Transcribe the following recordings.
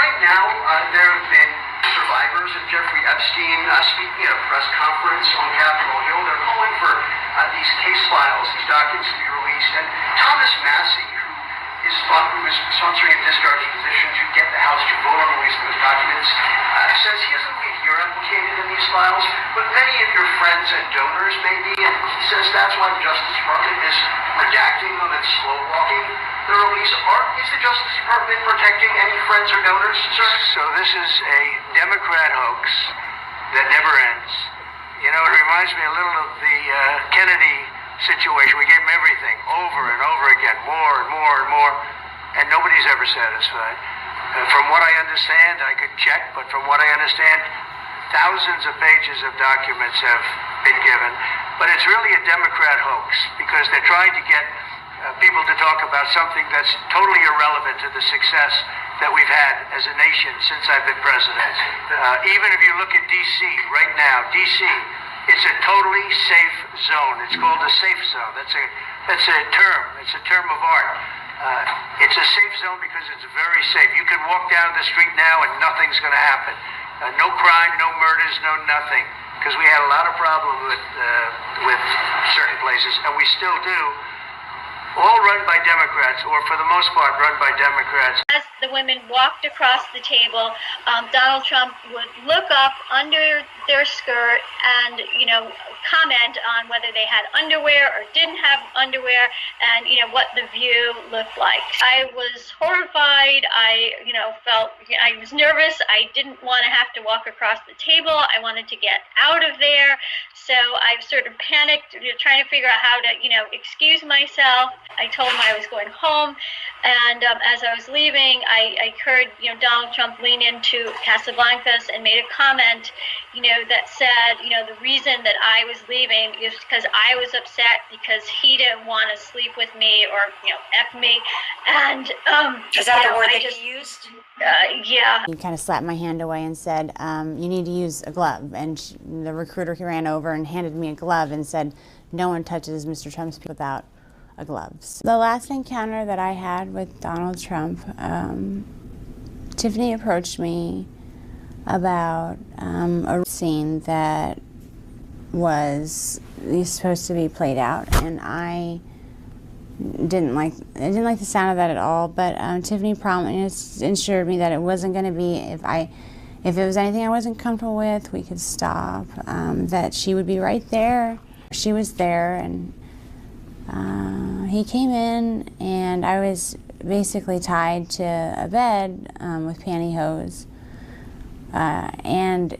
right now, there have been survivors of Jeffrey Epstein speaking at a press conference on Capitol Hill. They're calling for these case files, these documents to be released. And Thomas Massey, who is sponsoring a discharge position to get the House to vote on releasing those documents, says he doesn't believe you're implicated in these files, but many of your friends and donors may be, and he says that's why the Justice Department is redacting them and slow-walking the release. Is the Justice Department protecting any friends or donors, sir? So this is a Democrat hoax that never ends. You know, it reminds me a little of the Kennedy situation. We gave him everything over and over again, more and more and more, and nobody's ever satisfied. From what I understand, I could check, but from what I understand, thousands of pages of documents have been given. But it's really a Democrat hoax because they're trying to get people to talk about something that's totally irrelevant to the success that we've had as a nation since I've been president. Even if you look at D.C. right now, D.C., it's a totally safe zone. It's called a safe zone. That's a term. It's a term of art. It's a safe zone because it's very safe. You can walk down the street now and nothing's going to happen. No crime, no murders, no nothing. Because we had a lot of problems with certain places, and we still do. All run by Democrats, or for the most part, run by Democrats. As the women walked across the table, Donald Trump would look up under their skirt and, comment on whether they had underwear or didn't have underwear and, what the view looked like. I was horrified. I was nervous. I didn't want to have to walk across the table. I wanted to get out of there. So I sort of panicked, trying to figure out how to, excuse myself. I told him I was going home, and as I was leaving, I heard, Donald Trump lean into Casablancas and made a comment, that said, the reason that I was leaving is because I was upset because he didn't want to sleep with me or, F me, and is that the word that he used? Yeah. He kind of slapped my hand away and said, you need to use a glove. And the recruiter, he ran over and handed me a glove and said, no one touches Mr. Trump's people without a glove. So the last encounter that I had with Donald Trump, Tiffany approached me about a scene that was supposed to be played out, and I didn't like the sound of that at all. But Tiffany promised, assured me that it wasn't going to be if it was anything I wasn't comfortable with, we could stop. That she would be right there. She was there, and he came in, and I was basically tied to a bed with pantyhose, and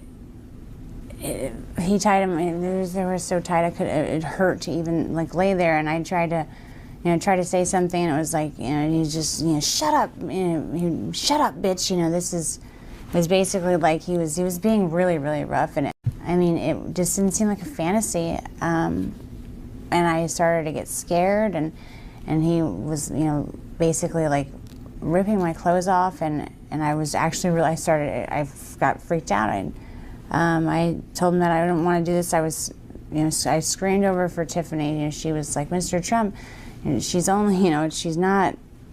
he tied him. They were so tight it hurt to even lay there, and I tried to say something, and it was like, he just, shut up, shut up, bitch. This was basically like he was being really, really rough, and it just didn't seem like a fantasy. And I started to get scared, and he was, basically ripping my clothes off, and I was actually I got freaked out. I told him that I didn't want to do this. I screamed over for Tiffany. She was like, Mr. Trump, she's only,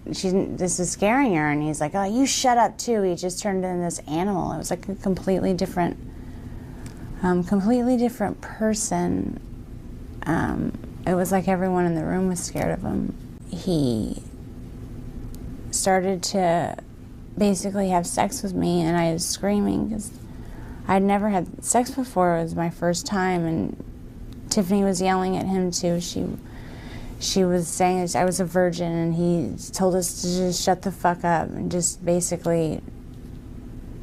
this is scaring her. And he's like, oh, you shut up too. He just turned into this animal. It was like a completely different person. It was like everyone in the room was scared of him. He started to basically have sex with me, and I was screaming because I'd never had sex before. It was my first time, and Tiffany was yelling at him too. She was saying I was a virgin, and he told us to just shut the fuck up, and just basically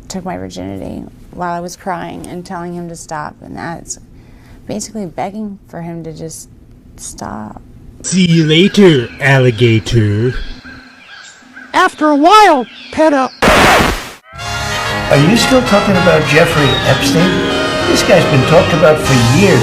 took my virginity while I was crying and telling him to stop, and that's basically begging for him to just stop. See you later, alligator. After a while, pedo. Are you still talking about Jeffrey Epstein? This guy's been talked about for years.